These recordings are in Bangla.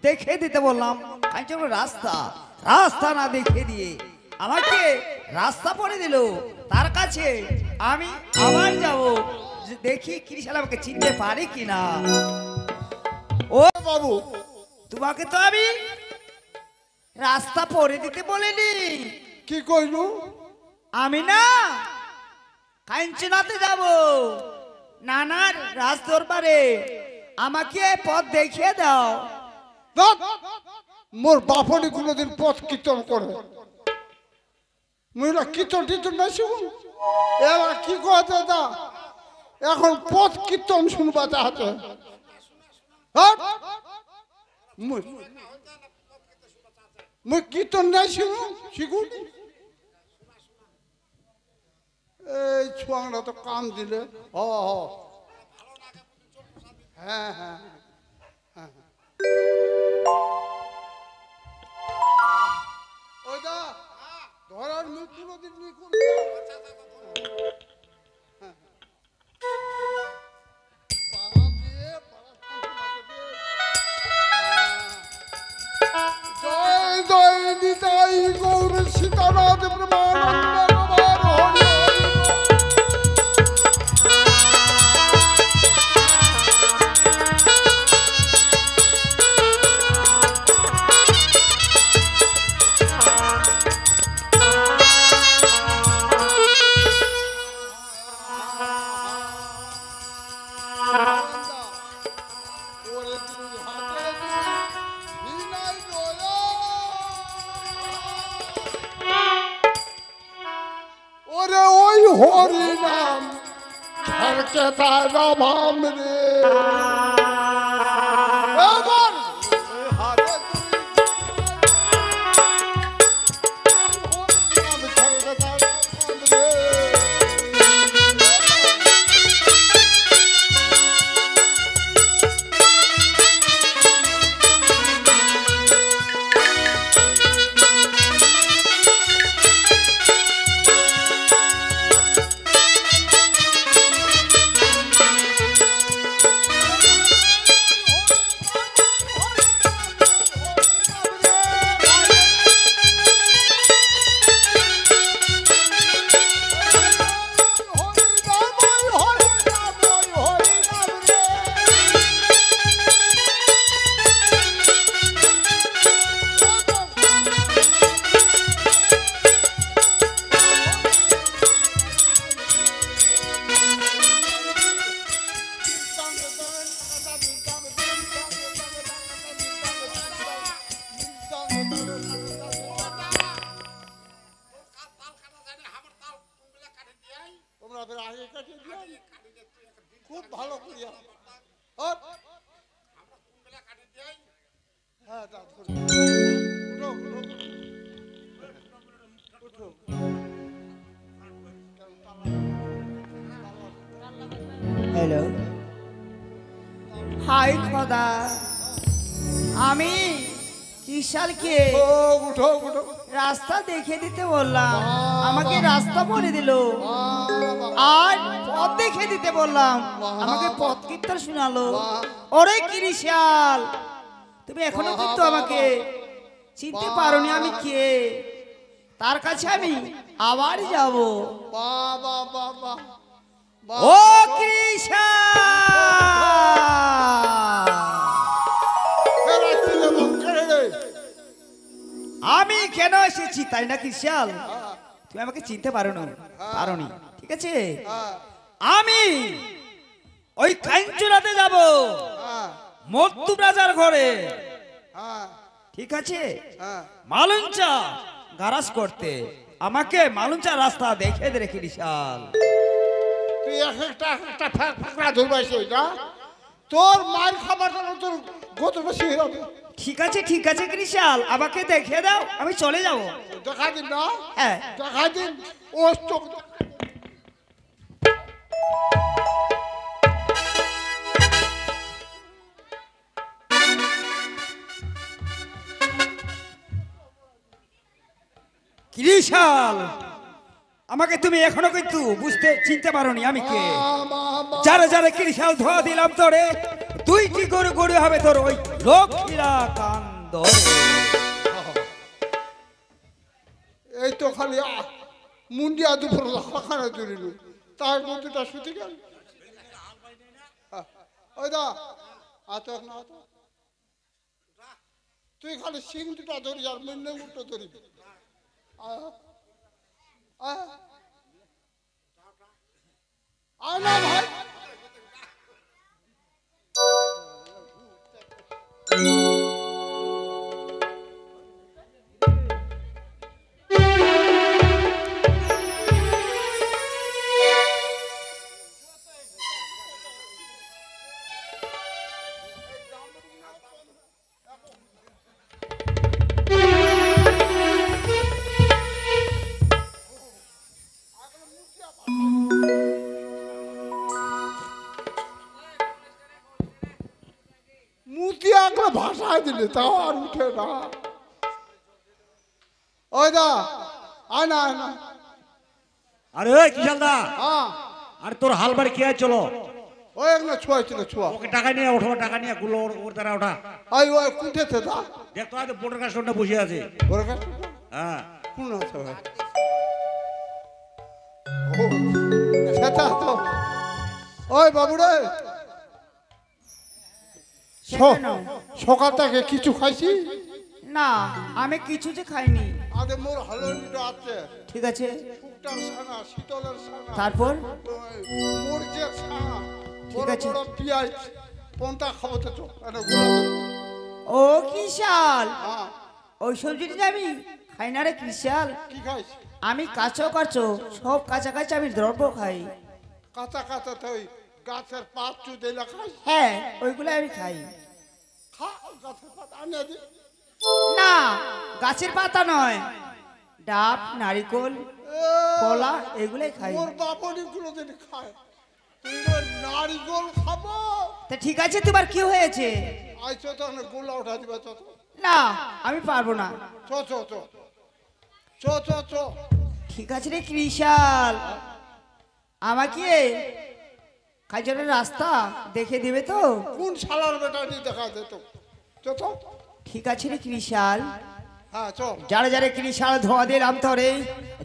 দেখে দিতে বললাম, রাস্তা রাস্তা না দেখে দিয়ে আমাকে রাস্তা পরে দিল। তার কাছে আমি আবার যাব, দেখি কৃষাল আমাকে চিনতে পারে কিনা। ও বাবু, তোমাকে তো আমি রাস্তা পরে দিতে বলিনি। কি কইলু? আমি না কাঞ্চনাতে যাব, নানার রাজদরবারে, আমাকে পথ দেখিয়ে দাও। মোর বাপনি কোনোদিন পথ কীর্তন করে? মুইরা কীর্তন টির্তন না শুন। এবার কি কয় দাদা, এখন পথ কীর্তন শুনবা চাহতে। মুই কীর্তন নাই শুনু, শিখুন। এই ছুয়াংরা তো কাম দিলে। হ্যাঁ হ্যাঁ হ্যাঁ, ওইটা ধরার মুখ কোনোদিন নি করবে। জয় জয় নিতাই গৌর সীতানাথ ব্রহ্মানন্দ হরি। হরি নাম ছাড়কে তার নাম রে। এবার হাতে ছাড়কে তার নাম রে। খুব ভালো করিয়া হ্যালো, হাই খোদা, আমি কৃষালকে রাস্তা দেখে দিতে বললাম, আমাকে রাস্তা বলে দিল। আর পথ দেখে দিতে বললাম, আমাকে পথ কীর্তন শোনালো। ওরে কৃষাল, তুমি এখনো কিন্তু আমাকে চিনতে পারোনি আমি কে। তার কাছে আমি আবার যাব। ও আমি কেন এসেছি তাই না কৃষাল? তুমি আমাকে চিনতে পারোনি, ঠিক আছে? আমি ওই কাঞ্চনাতে যাব, মত্তু রাজার ঘরে, ঠিক আছে? মালুঞ্চা গারাস করতে, আমাকে মালুঞ্চা রাস্তা দেখে দে কৃষাল। তুই একটা ফাঁকড়া ধরবাইছিস ওইটা, তোর মার খাবার তোর গোতর বেশি হয়ে যাবে। ঠিক আছে কৃষাল, আমাকে দেখে দাও, আমি চলে যাব। দেখা দিন না? হ্যাঁ দেখা দিন। ও চোখ কৃষাল, আমাকে তুমি এখনো কিন্তু চিনতে পারোনি আমি কে। যারা কৃষাল ধোয়া দিলাম তোরে, দুইটি গরু গরু হবে তোর ওই লক্ষ্মীরা কান্দ। এই তো খালি মুন্ডিয়া দুপুর খানা তুলিল তার দুটা শুতে গেল। ওই দা না তুই খালি সিং দুটা ধরি আর মুন্ডে উল্টো ধরিবি। আয় না ভাই মুতি আগলে ভাষায় দিলে তাও আর উঠে না। ওই দা আয় না আয় না। আরে ওই কিশাল দা, হ্যাঁ আর তোর হাল বাড়ি কে চলো? ওই একটা ছোঁয়া ছিল ছোঁয়া। ওকে টাকা নিয়ে ওঠো, টাকা নিয়ে গুলো ওর দ্বারা ওঠা। ওই ওই কুঠেছে দা। দেখ তো আজ বোর্ডের কাছে বসে আছে। ওর কাছে হ্যাঁ কোন আছে ভাই? ও সেটা তো ওই বাবু রে সকাল থেকে কিছু খাইছি না, আমি কিছু যে খাইনি। আগে মোর হলুদটা আছে, ঠিক আছে, শুকটার ছানা, শীতলের ছানা, তারপর মরিচের ছানা, ঠিক বড় আছে। বড় পেঁয়াজ, কোনটা খাবো তো চো এটা ও কিশাল, হ্যাঁ ওই সবজিটা আমি খাই না রে কিশাল। কি খাইছ? আমি কাঁচো কাঁচো সব কাঁচা কাঁচা আমি দ্রব্য খাই। কাঁচা কাঁচা তো ওই গাছের পাত চুদেলা খাইছ? হ্যাঁ, ওইগুলো আমি খাই। খা গাছের পাত আনিয়ে দি। না, গাছের পাতা নয়, ডাব, নারিকল, কলা এগুলোই খাই। মোর বাপনি গুলো যদি খায় তুই ওই নারিকল খাবো? তা ঠিক আছে, তোমার কি হয়েছে? আইছো তো না গোলা উঠা দিবা তো। না, আমি পারবো না। চো চো চো চো চো চো। ঠিক আছে রে কৃষাল, আমাকে কাজের রাস্তা দেখে দিবে তো? কোন শালার বেটা নিয়ে দেখা যেত? চো তো। ঠিক আছে রে কৃষাল, হ্যাঁ চো। যারা যারা কৃষাল ধোয়া দিলাম তোরে,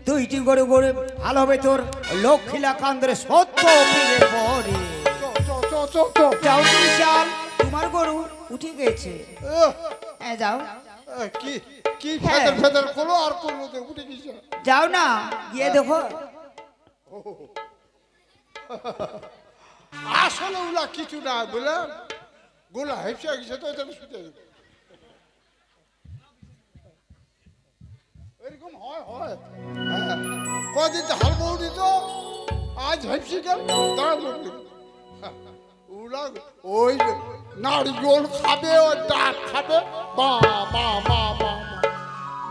দুইটি গরু গরু ভালো হবে তোর লক্ষ্মীলা কান্দরে সত্য পীরের পরে। চো চো চো চো চো। যাও কৃষাল, তোমার গরু উঠে গেছে। হ্যাঁ যাও। কি কি হ্যাঁ। ফেদার ফেদার করলো আর করলো তো উঠে গেছে। যাও না, গিয়ে দেখো। আসলে ওলা কিছু না বলে গোলা হেপসে গেছে তো এটা শুতে যাবে। এরকম হয় হয়। হ্যাঁ কদিন হাল বৌদি তো আজ হেপসে গেল দাঁড়াবো। ওলা ওই নারিকল খাবে, ওই ডাব খাবে। বা বা বা বা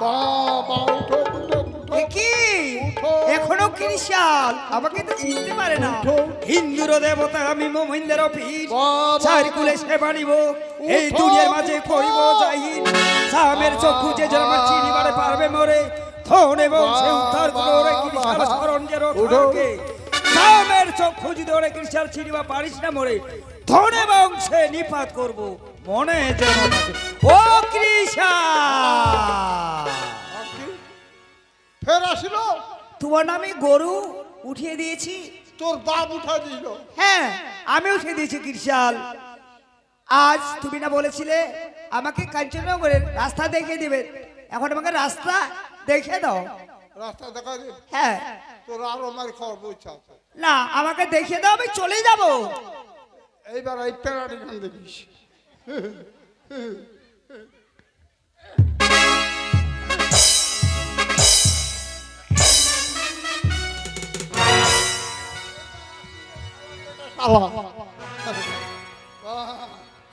বা বা উঠো উঠো উঠো। এ কি উঠো। এখনো কৃষাল আমাকে তো চিনতে পারে না। উঠো। হিন্দুর দেবতা আমি মোমিন্দের পীর, বাবা। চার কুলে সে বাড়িব এই উঠো। দুনিয়ার মাঝে করিব জাহির। সামের চক্ষু যে যেন আমার চিনিবারে পারবে মরে, ধন এবং সে উদ্ধার করে কৃষাল শরণ যে রথকে। সামের চক্ষু যদি ওরে কৃষাল চিনিবা পারিস না মরে, ধন এবং সে নিপাত করব মনে যেন থাকে। ও কৃষাল, আর কি? ফের আসিল? তোমার নামে গরু উঠিয়ে দিয়েছি। তোর বাপ উঠা দিল। হ্যাঁ, আমি উঠিয়ে দিয়েছি কৃষাল। আজ তুমি না বলেছিলে আমাকে কাঞ্চননগরের রাস্তা দেখিয়ে দিবে, এখন আমাকে রাস্তা দেখে দাও। রাস্তা দেখা দে। হ্যাঁ, তোর আরো মার খাওয়ার ইচ্ছা আছে। না আমাকে দেখিয়ে দাও, আমি চলে যাব। এইবার এই প্যারাটি গান দেখিস।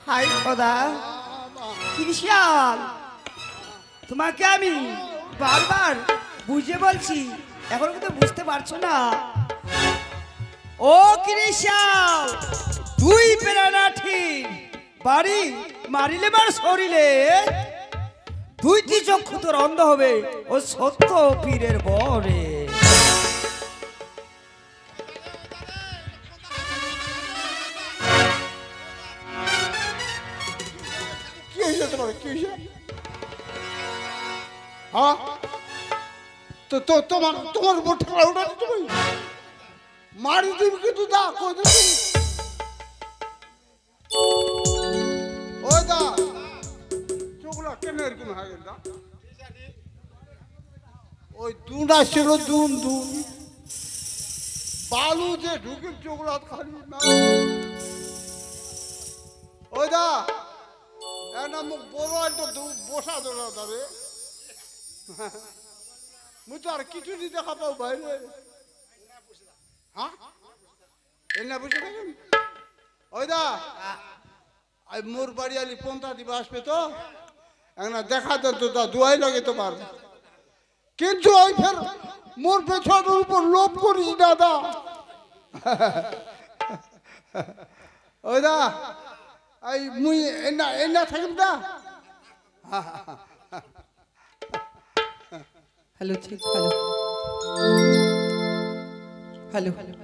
হাই খোদা, কৃষাল তোমাকে আমি বারবার বুঝে বলছি, এখন কিন্তু বুঝতে পারছো না। ও কৃষাল, তুই পেরানা ঠিক বাড়ি মারিলে মার শরীরে, দুইটি চক্ষু তোর অন্ধ হবে ও সত্য পীরের বরে। যেতে পারে কি হয়েছে হ্যাঁ তো তো তোমার তোমার উপর ঠেলা উঠা দিতে পারি মারি দিবি কিন্তু দা কই দিবি ও দা চোখলা কেন এরকম হয়ে গেল দা ওই দুনা ছিল দুন দুন বালু যে ঢুকে চোখলা খালি না ওই দা এনা মুখ বড় একটা বসা দোলা দাবে মুই তো আর কিছু নি দেখা পাও বাইরে হ্যাঁ এনা বসে থাকেন ওই দা আই মোর বাড়ি আলি পন্থা দিবা আসবে তো একটা দেখা দেন তো দা দুয়াই লাগে তোমার কিন্তু ওই ফের মোর পেছনের উপর লোভ করিস দাদা ওই দা এই মুই এনা এনা থাকিম দা হ্যালো ঠিক হ্যালো হ্যালো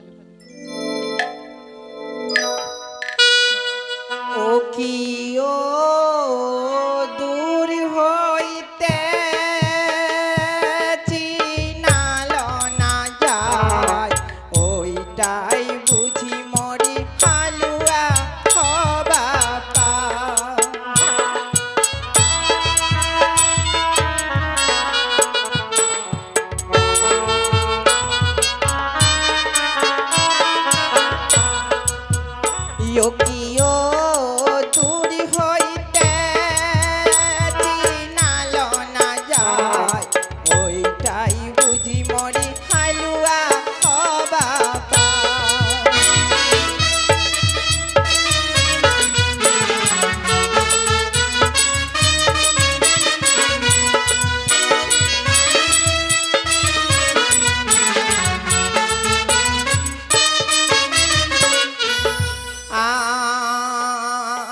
ও কি ও দূর হইতে চিনাল না যায় ওইটাই বুঝি মরি হালুয়া হবা পা ইয়ো দূর হইতে চিনাল না যায় ওইটাই বুঝি মরি হালুয়া হবা পা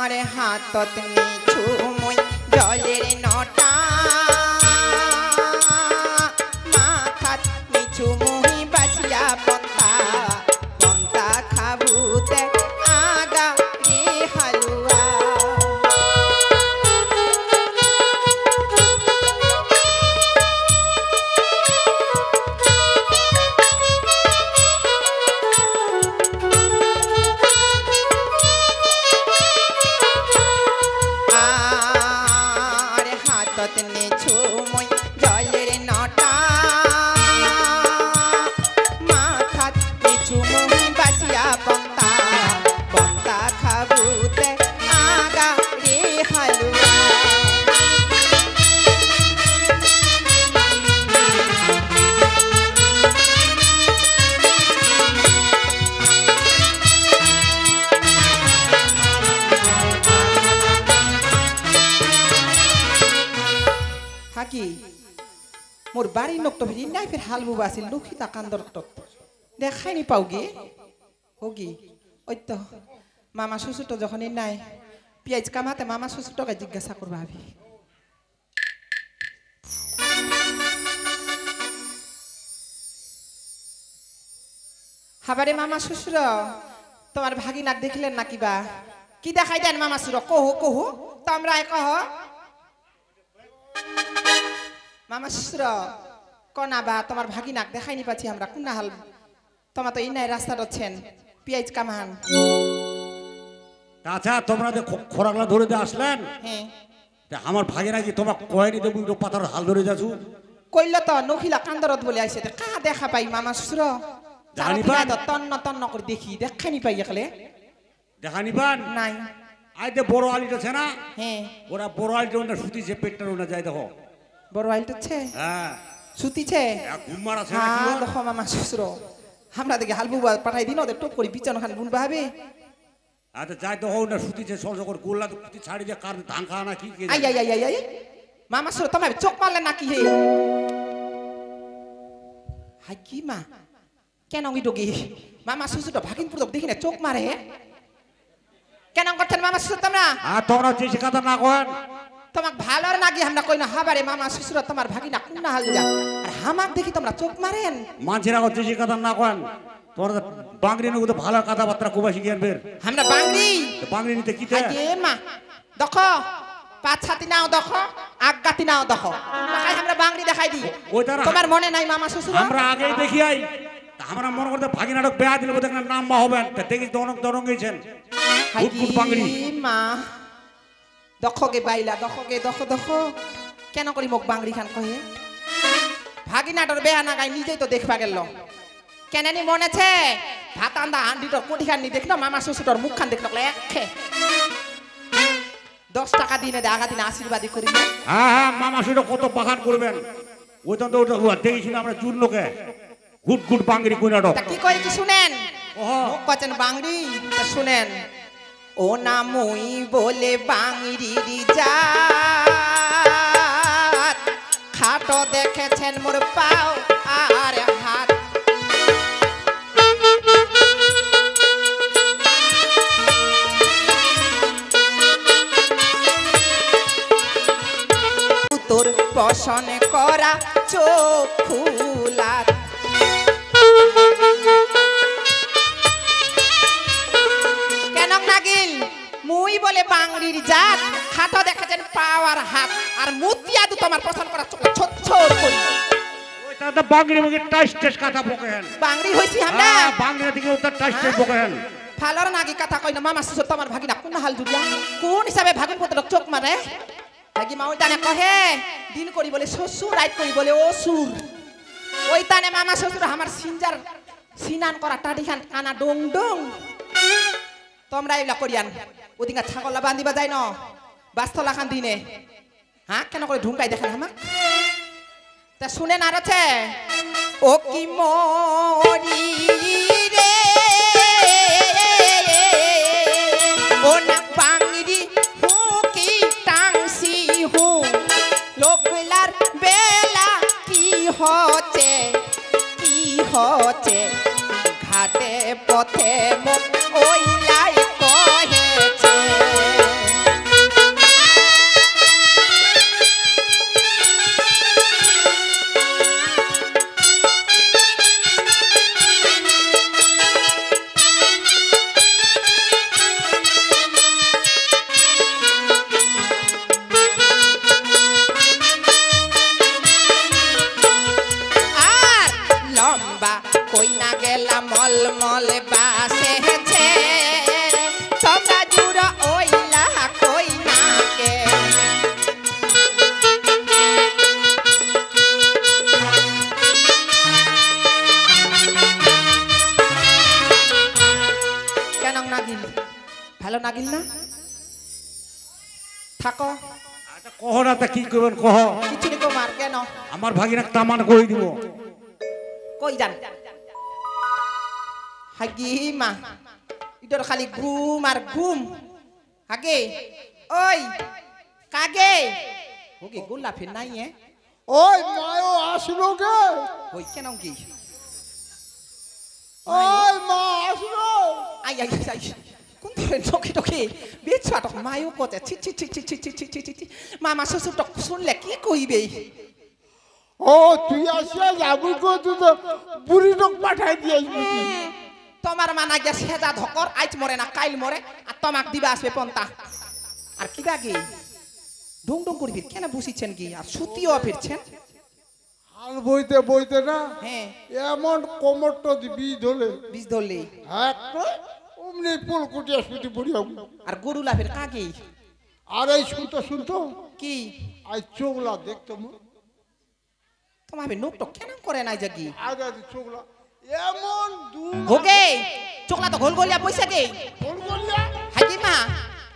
আরে হাতত নিছু মুই জলের নটা মাথাত নিছু মুহি বাসিয়া পন্থা পন্থা খাবুতে আগা রে হালুয়া আর হাতত নিছু মুই জলের নটা মাথাত নিছু মুহি বাসিয়া পন্থা পন্থা খাবুতে আগা রে হালুয়া হাকি মোর বাড়ি নক্ত ফিরি নাই ফির হাল বুবা আছিল লুখিতা কান্দর তত দেখাইনি পাওগি হোগি ওই তো মামা শ্বশুরটা যখনই নাই পিঁয়াজ কামাতে মামা শ্বশুরটাকে জিজ্ঞাসা করবা ভাবি হাবারে মামা শ্বশুর তোমার ভাগিনাক দেখিলেন না কিবা কি দেখাই দেন মামা শ্বশুর কহু কহু তোমরা কহ মামা শ্বশুর কনা বা তোমার ভাগিনাক দেখাইনি পাচ্ছি আমরা কোন হাল তোমার তো ইনাই রাস্তা রচ্ছেন পিঁয়াজ কামান আচ্ছা তোমরা যে খোরাকলা ধরে দিয়ে আসলেন হ্যাঁ তা আমার ভাগে নাকি তোমার কয়নি দেবো পাতার হাল ধরে যাচ্ছু কইল তো নখিলা কান্দরত বলে আইছে কা দেখা পাই মামা শ্বশুর জানি পান? তন্ন তন্ন করে দেখি দেখানি পাই একলে দেখানি পান নাই আই যে বড় আলিটা আছে না হ্যাঁ ওরা বড় আলিটা ওটা শুতিছে পেটটার ওনা যায় দেখো বড় আইলটছে হ্যাঁ সুতিছে ঘুমার আছে না কি হ্যাঁ ওর? দেখো মামা শ্বশুর আমরা দেখে হালবু পাঠাই দিন ওদের টপ করে বিছানো খান বুনবা হবে আচ্ছা যাই দেখো ওটা শুতিছে সল করে গোল্লা তো কুতি ছাড়ি দিয়ে কার ধান খাওয়া না কি I I I I I মামা শ্বশুর তোমার চোখ মারলে নাকি হে হাই কি মা কেন ওইটুকি মামা শ্বশুরটা ভাগিনপুর তো দেখি না চোখ মারে কেন করছেন মামা শ্বশুর তোমরা আর তোমরা চেষ্টা কথা না করেন তোমাক ভালোর নাকি আমরা কই না হাবারে মামা শ্বশুর তোমার ভাগিনা কোন হাল দিলা আর হামাক দেখি তোমরা চোখ মারেন মানুষের আগত চেষ্টা কথা না করেন তোমরা বাংরি নগদ ভালো কথাবার্তা কুবাসি জ্ঞান বের আমরা বাঙালি বাংরি নিতে কি আগে মা দেখো পাছাতি নাও দেখো আগাতি নাও দেখো তাকাই আমরা বাংলি দেখাই দি ওইটার তোমার মনে নাই মামা শ্বশুর আমরা আগেই দেখি আই আমরা মনে করতে ভাগি নাটক বেয়া দিলে বোধ নাম বা হবেন দেখি দনক দনক গেছেন গুটগুট বাঙড়ি মা দখগে বাইলা দখগে দখ দখ কেন করি মোক বাংলি খান কহে ভাগিনাটর বেয়া না গাই নিজেই তো দেখবা গেল কেনানি মনেছে ভাত আন্দা হান্ডিটর কোটি খান নি দেখলো মামা শ্বশুরর মুখ খান দেখলো একে 10 টাকা দিনে দে আগা দিনে আশীর্বাদী করি হ্যাঁ হ্যাঁ মামা সেটা কত বাগান করবেন ওই তো ওটা দেখি শুনে আমরা চুর লোকে গুট গুট বাঙড়ি কই নাটক তা কি কই কি শুনেন ওহো মুখ কচেন বাংড়ি তা শুনেন ও না মুই বলে বাংড়ির জাত খাটো দেখেছেন মোর পাও আর হাত তোর পছন্দ করা চোখ ফুলাত কেন নাগিল মুই বলে বাংড়ির জাত খাটো দেখেছেন পাওয়ার হাত আর মুতিয়া তো তোমার পছন্দ করা চোখ ছোট ছোট করি ওইটা তো বাঙড়ি মুখে টাইস টাইস কথা বকেন বাংড়ি হইছি আমরা হ্যাঁ বাঙড়ি দিকে ওটা টাইস টাইস বকেন ফালর নাগি কথা কই না মামা শ্বশুর তোমার ভাগিনা কোন হাল জুড়িয়া কোন হিসাবে ভাগন পত্র চোখ মারে ভাগি মা ওই তানে কহে দিন করি বলে শ্বশুর রাত করি বলে অসুর ওই তানে মামা শ্বশুর আমার সিনজার সিনান করা টাডি খান কানা ডং ডং তোমরা এগুলা করিয়ান ওদিকে ছাগলা বান্ধিবা যাই ন বাস্তলা খান দিনে হ্যাঁ কেন করে ঢুকাই দেখেন আমাক তা শুনেন আর আছে ও কি মরি রে ও না বাংড়ি হু কি টাংসি হু লোকলার বেলা কি হচ্ছে ঘাটে পথে মুখ ওই লাই কহেছে মলমল বাসেছে তোমরা জুড়ো ওইলা কই নাকে কেন নাগিল ভালো নাগিল না থাকো আচ্ছা কহ না তা কি করবেন কহ কিছু নি তোমার কেন আমার ভাগিনা তামান কই দিব কই যান হাগি মা ইটোর খালি ঘুম আর ঘুম হাগে ওই কাগে ওকে গোলা ফির নাই এ ওই মায়ও আসলো গে ওই কেন কি ওই মা আসলো আই আই আই কোন ধরে টকি টকি বেচা টক মায়ও কতে ছি ছি ছি ছি ছি ছি ছি ছি ছি মামা শ্বশুর টক শুনলে কি কইবে ও তুই আসিয়া যাবি গো তুই তো বুড়ি লোক পাঠাই দিয়েছিস তোমার মানা গিয়া সেজা ধকর আইজ মরে না কাইল মরে আর তোমাক দিবা আসবে পন্তা আর কি বাকি ডুং ডুং করবি কেন বসিছেন কি আর সুতিও ফিরছেন হাল বইতে বইতে না হ্যাঁ এমন কোমরটা দিবি ধরে বীজ ধরলে হ্যাঁ অমনি ফুল কুটিয়া সুটি বুড়িয়া আর গরু লাভের কাকে আর এই শুনতো কি আই চোগলা দেখতো তোমার নোকটো কেন করে নাই জাগি আগে চোগলা এমন হোগে চোকলা তো গোল গলিয়া পয়সা গে ফোন করিয়া হাজি মা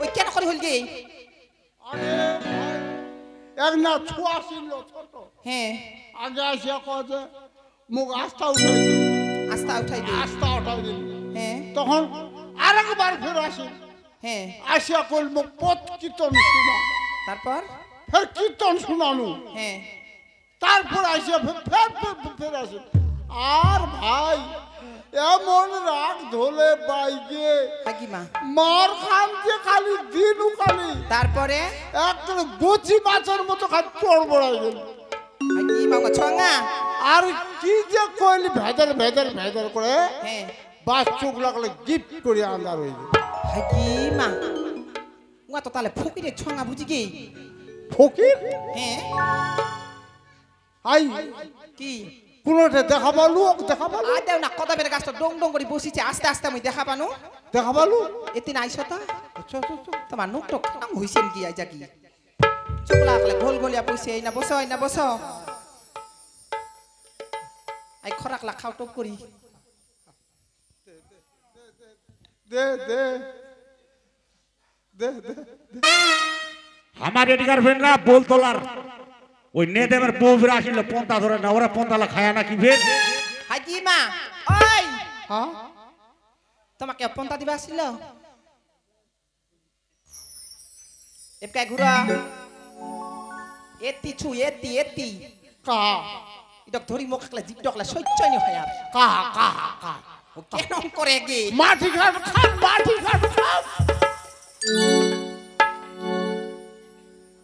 ওই কেন করে হল গে আরে এক না ছোয়া ছিল ছোট হ্যাঁ আগে আসিয়া কয়ে মুখ আস্থা উঠাই আস্তা উঠাই দে আস্থা উঠাই দিল হ্যাঁ তখন আরেকবার ফের আসি হ্যাঁ আসিয়া কইল মুখ পথ কীর্তন শোনা তারপর ফের কীর্তন শোনানো হ্যাঁ তারপর আসিয়া ফের আসে আর ভাই এমন রাগ ধলে বাইকে হাগি মা মার খান যে খালি দিনু খালি তারপরে একটা গচি মাছের মতো খালি চড় বড়াই গেল হাগি মা ছঙ্গা আর কি যে কইলি ভেদার করে হ্যাঁ বাস চোখ লাগলে গিফট করে আন্দার হয়ে গেল হাগি মা তোমার তো তাহলে ফকিরের ছঙা বুঝি কি ফকির হ্যাঁ আই কি কোনটা দেখাবা লোক দেখাবা আর দেও না কদা বের গাছটা ডং ডং করে বসিছে আস্তে আস্তে আমি দেখা পানো দেখাবা লোক এতে নাই সতা আচ্ছা আচ্ছা তোমার নুকটো কাম হইছেন কি আইজা কি চুকলা আকলে গোল গোলিয়া পয়সা এই না বসো আই খরাকলা খাও টপ করি দে দে দে দে আমার এদিকার ফ্রেন্ডরা বল তোলার ওই নেদেমের বউ ফিরে আসিল পন্থা ধরে না ওরা পন্থালা খায় না কি ফের হাজি মা ওই হ্যাঁ তোমাকে পন্তা দিবা আসছিল এপকাই ঘুরা এতি কা ইডক ধরি মুখকলা জিপ ডকলা সইচ্ছনি হয় আর কা কা কা ও কেন করে গে মাটি ঘাট খান মাটি ঘাট খান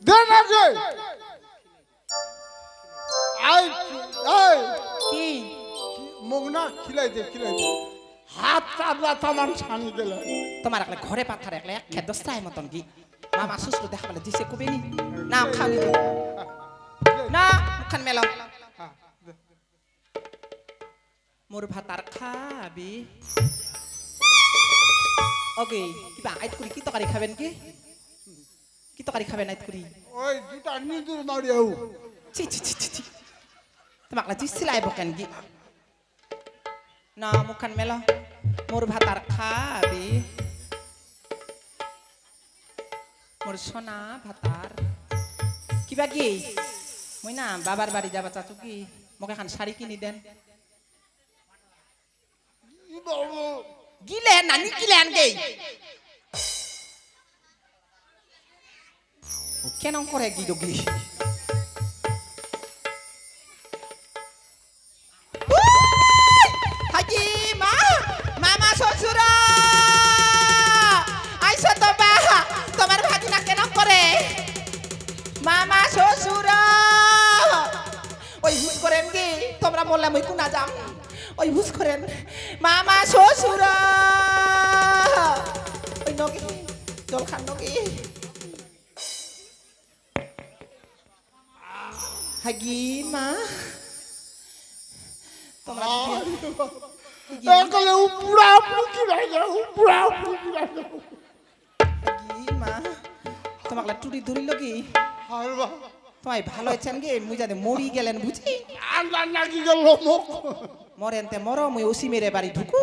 দে না গে আই আই কি মগনা খিলাই দে হাত চাবলা তামান ছানি গেল তোমার একলা ঘরে পাথর একলা এক খেদ দস্তায় মতন কি মামা শ্বশুর দেখা বলে দিছে কবে নি না খাওনি না মুখখান মেলাও মোর ভাতার খাবি ওকে কিবা আইত করি কি তরকারি খাবেন কি তরকারি খাবেন আইত করি ওই দুটা নিদুর মারিয়াও ছি তোমাকে দিছিলাই বকেন কি না মুখখান মেলাও মোর ভাতার খাবি মোর সোনা ভাতার কিবা কি মই না বাবার বাড়ি যাবা চাচু কি মোক এখন শাড়ি কিনি দেন গিলে না নিকিলেন গে কেন করে কি ডগি হাজি মা মামা শ্বশুর আইসো তো বা তোমার ভাগিনা কেন করে মামা শ্বশুর ওই হুস করেন কি তোমরা বললাম ওই কোনা যাম ওই হুস করেন মামা শ্বশুর ওই নগি জল খান নগি হাগি মা তোমরা একলে উপরা পুকি লাগে উপরা পুকি লাগে হাগি মা তোমাকে টুটি ধরিল কি হারবা তোমায় ভালো হয়েছেন গে মুই যাতে মরি গেলেন বুঝি আল্লাহ নাকি গেল মুখ মরেনতে মর মুই ওসি মেরে বাড়ি ঢুকু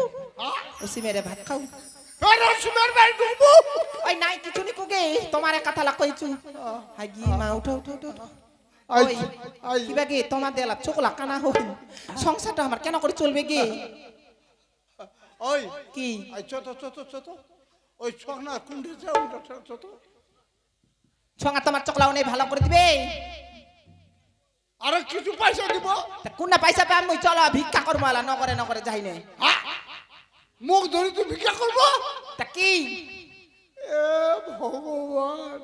ওসি মেরে ভাত খাও আরে সুমের ভাই ঢুকবো ওই নাই কিছু নিকু গে তোমার কথা লা কইছু হাগি মা উঠো আই ওই আই কিবা গে তোমার দেলা চোখলা কানা হই সংসারটা আমার কেন করে চলবে গে ওই কি আই ছোট ওই ছকনা কুন্ডে যাও ছোট ছঙা তোমার চোখলাও নেই ভালো করে দিবে আরে কিছু পয়সা দিব তা কোনটা পয়সা পাম মুই চলো ভিক্ষা করবো আলা নগরে যাই নাই মুখ ধরে তুই ভিক্ষা করবো তা কি এ ভগবান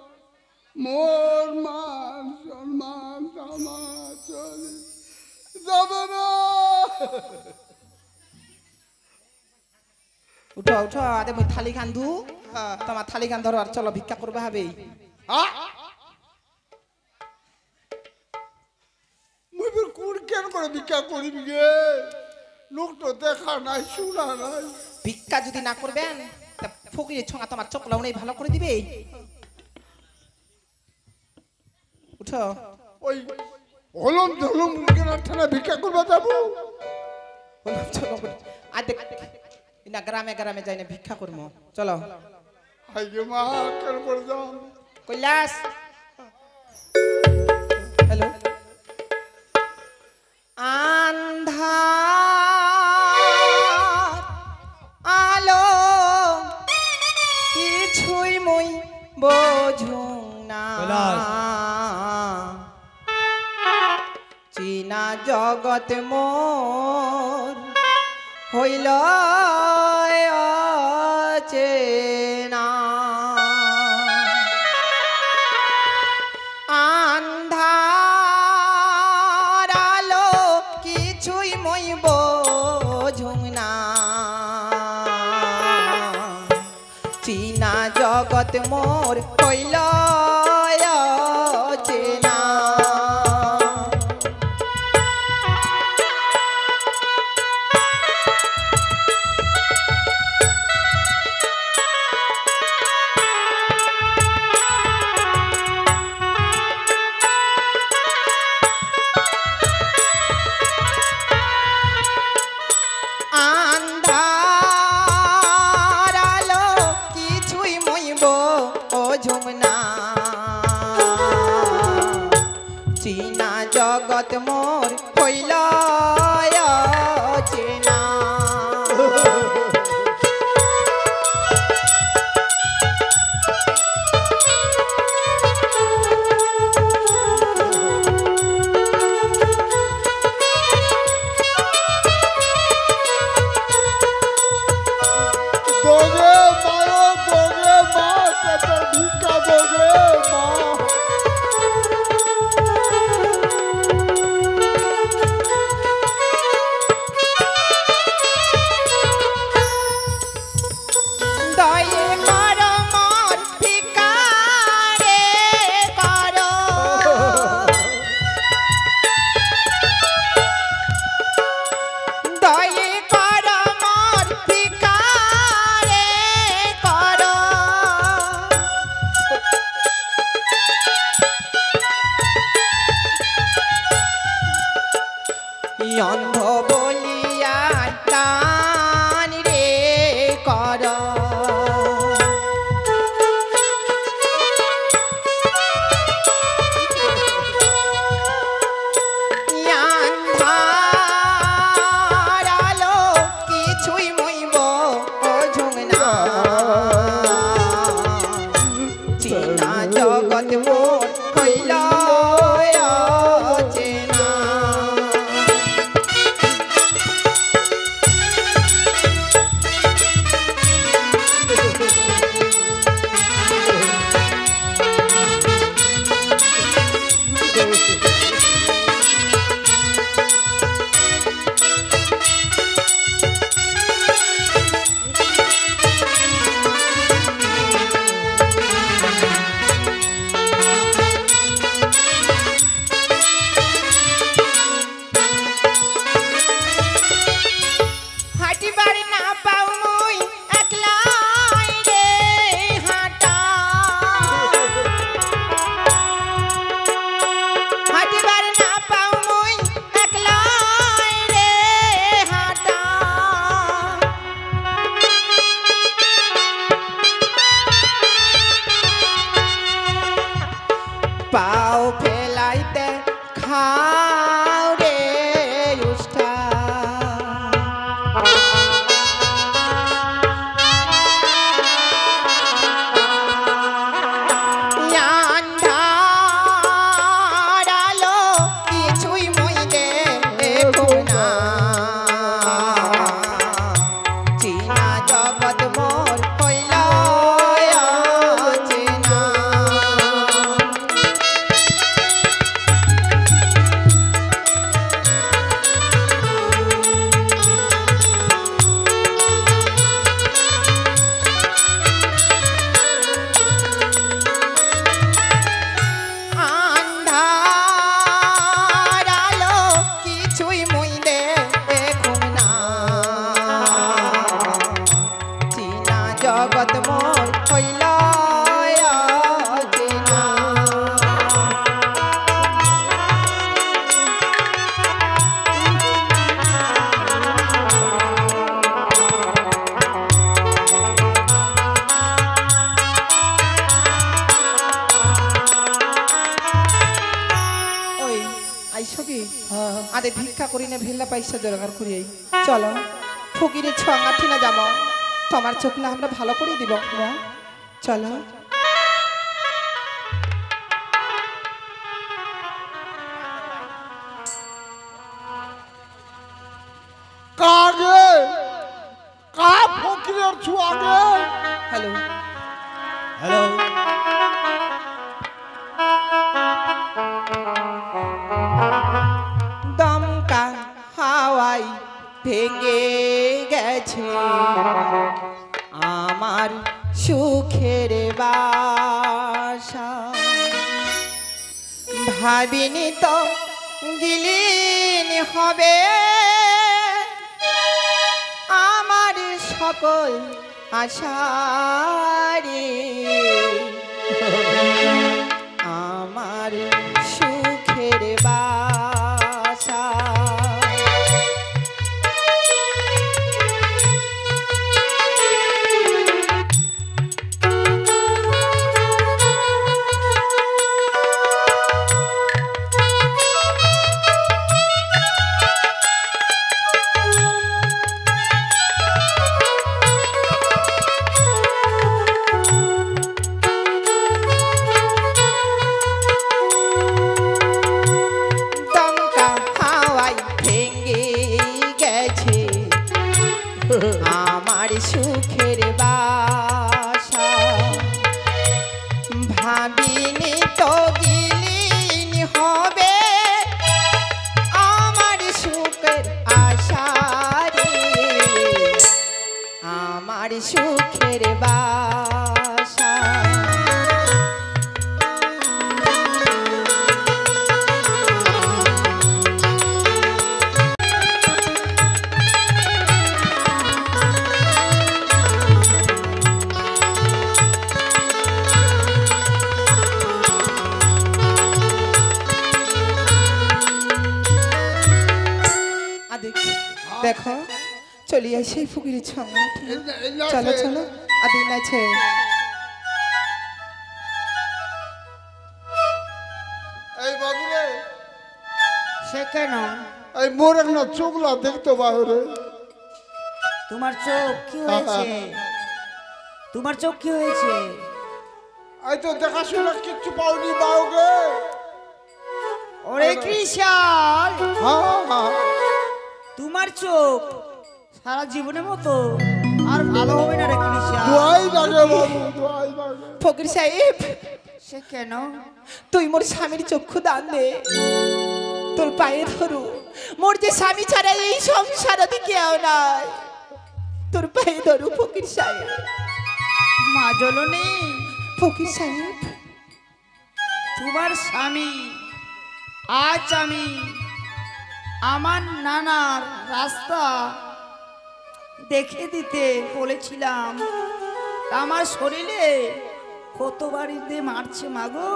মোর মান সম্মান সমাজ চলে যাবে না উঠো আরে মুই থালি খান ধু তোমার থালি খান ধরো আর চলো ভিক্ষা করবা হবে মুই কোন কেন করে ভিক্ষা করিবি গে লোক তো দেখা নাই শোনা নাই ভিক্ষা যদি না করবেন তা ফকিরের ছঙা তোমার চোখলাও নেই ভালো করে দিবে উঠো ওই হলম ধলম কেন থানা ভিক্ষা করবা যাবো চলো আর দেখ না গ্রামে যাই না ভিক্ষা করবো চলো আইগে মা কেন করে যাও কৈলাস হ্যালো আন্ধার আলো কিছুই মই বোঝুং না চীনা জগৎ মোর হইল অচেনা আন্ধার আলো কিছুই মই বোঝুং না চীনা জগৎ মোর হইল হইল চেনা চীনা জগৎ মোর হইল চেনা दोगे मारो दोगे माँ तो भिक्का दोगे माँ দয়ে কর মোর ভিকারে কর দয়ে কর মোর ভিকারে কর অন্ধ বলিয়া দান রে কর আলো কিছুই মইব ঝুমনা চীনা জগৎ মোর হইল চেনা হাঁটিবার না পাও মুই একলাই রে হাঁটা হাঁটিবার না পাও মুই একলাই রে হাঁটা পাও ফেলাইতে খাও রে উষ্ঠা আলো কিছুই মইলে না চীনা জগৎ মোর হইল চেনা আলো কিছুই মইলে না চীনা জগৎ মোর হইল চেনা ওই আইসো কি আরে ভিক্ষা করি না ভিল্লা পয়সা জোগাড় করি চলো ফকিরের ছোঁয়া ঠিনা যাবো তোমার চোখলা আমরা ভালো করে দিব চলো कागे का फकीर छुआगे हेलो हेलो দমকা হাওয়াই ভেঙে গেছে আমার সুখের বা ভাবিনি তো গিলিন হবে আমার সকল আশারে আমার সুখের বাসা আমার সুখের বাসা ভাবিনি তো গিলিন হবে আমার সুখের আশা রে আমার সুখের বাসা দেখো চলি সেই ফকিরের সঙ্গে চলো চলো আদিন আছে এই বাবু রে সে কেন? এই মোর না চোখলা দেখতে পাও রে তোমার চোখ কি হয়েছে? তোমার চোখ কি হয়েছে? এই তো দেখাশোনা কিচ্ছু পাওনি বাউ গে ওরে কৃষাল, হ্যাঁ তোমার চোখ সারা জীবনের মতো আর ভালো হবে না রে কৃষাল। দোয়াই লাগে বাবু দোয়াই লাগে ফকির সাহেব সে কেন? তুই মোর স্বামীর চক্ষু দান দে তোর পায়ে ধরু মোর যে স্বামী ছাড়া এই সংসারে কেউ নাই তোর পায়ে ধরু ফকির সাহেব মা জননী, ফকির সাহেব তোমার স্বামী আজ আমি আমার নানার রাস্তা দেখে দিতে বলেছিলাম, আমার শরীরে কতবার দিয়ে মারছে মাগো,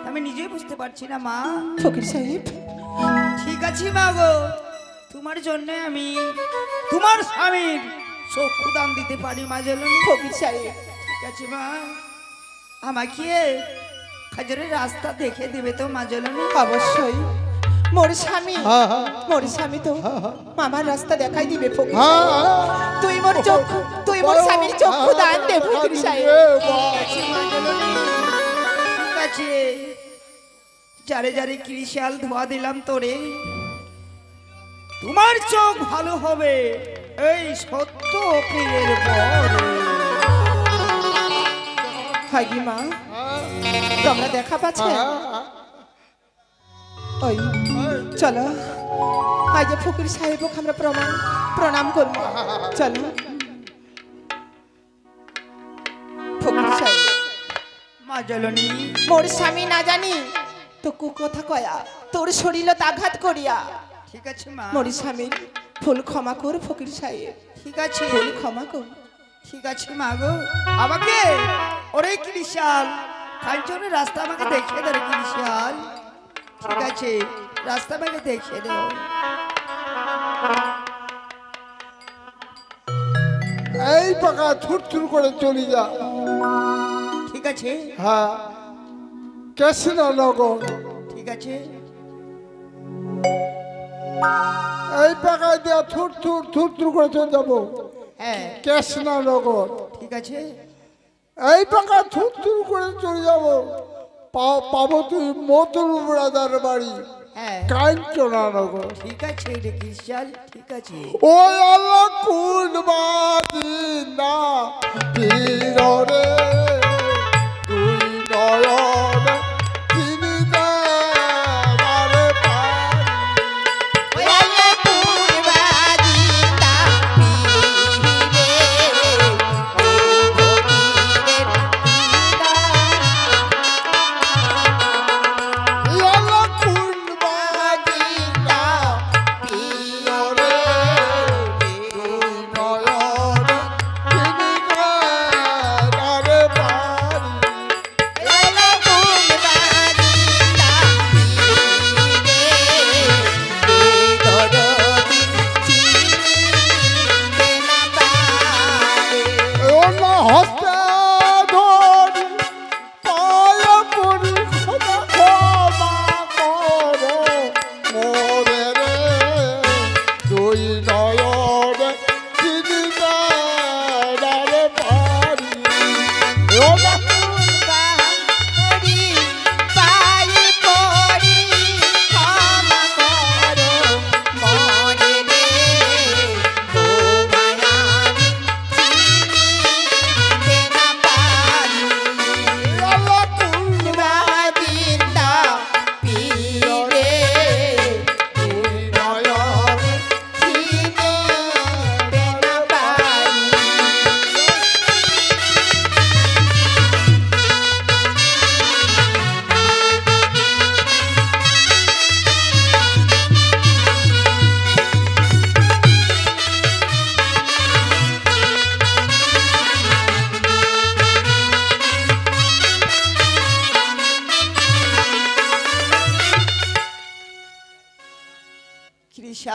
আমি নিজেই বুঝতে পারছি না মা। ফকির সাহেব ঠিক আছে মাগো, তোমার জন্য আমি তোমার স্বামীর চক্ষু দান দিতে পারি মা জননী। ফকির সাহেব ঠিক আছে মা, আমাকে খাজরের রাস্তা দেখে দেবে তো মা জননী? অবশ্যই মোর স্বামী হ্যাঁ মোর স্বামী তো মামার রাস্তা দেখাই দিবে ফকির হ্যাঁ সাহেব। তুই মোর চক্ষু তুই মোর স্বামীর চক্ষু দান দে ফকির সাহেব। আছে মা জননী, ঠিক আছে। যারে যারে কৃষাল ধোয়া দিলাম তোরে, তোমার চোখ ভালো হবে এই সত্য পীরের পরে। হাগি মা তোমরা দেখা পাচ্ছে ওই চলো আজ ফকির সাহেবকে আমরা প্রণাম করবো চলো ফকির সাহেব মা জননী, মোর স্বামী না জানি তো কু কথা কয়া তোর শরীরত আঘাত করিয়া ঠিক আছে মা, মোর স্বামী ফুল ক্ষমা কর ফকির সাহেব ঠিক আছে, ফুল ক্ষমা কর ঠিক আছে মা গো। আমাকে ওরে কৃষাল খাইজনের রাস্তা আমাকে দেখিয়ে দাও রে কৃষাল, ঠিক আছে রাস্তা আমাকে দেখিয়ে দাও। এই পাকা থুর করে চলে যা। ঠিক আছে, হ্যাঁ কেসিনা নগর ঠিক আছে, এই পাকায় দেওয়া থুর করে চলে যাবো হ্যাঁ কেসিনা নগর। ঠিক আছে, এই পাকা থুর করে চলে যাবো পাবো তুই মতুল ব্রাদার বাড়ি হ্যাঁ কাঞ্চনা নগর। ঠিক আছে রে কৃষাল, ঠিক আছে। ওই আল্লাহ কোন বাদিন না পীরে তুই নয়ন চিনিতে মারে পারি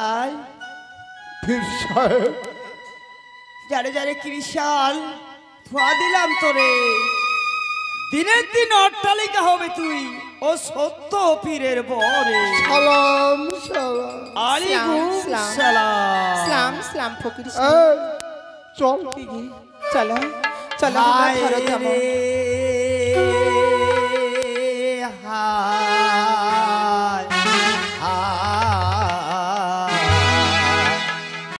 যায় পীর সাহেব যারে যারে কৃষাল ধোয়া দিলাম তোরে দিনের দিন অট্টালিকা হবে তুই ও সত্য পীরের বরে সালাম সালাম আলাইকুম সালাম। সালাম সালাম সালাম ফকির এই, চল চলো চলো হায় ঘরে যাবো রে, হায়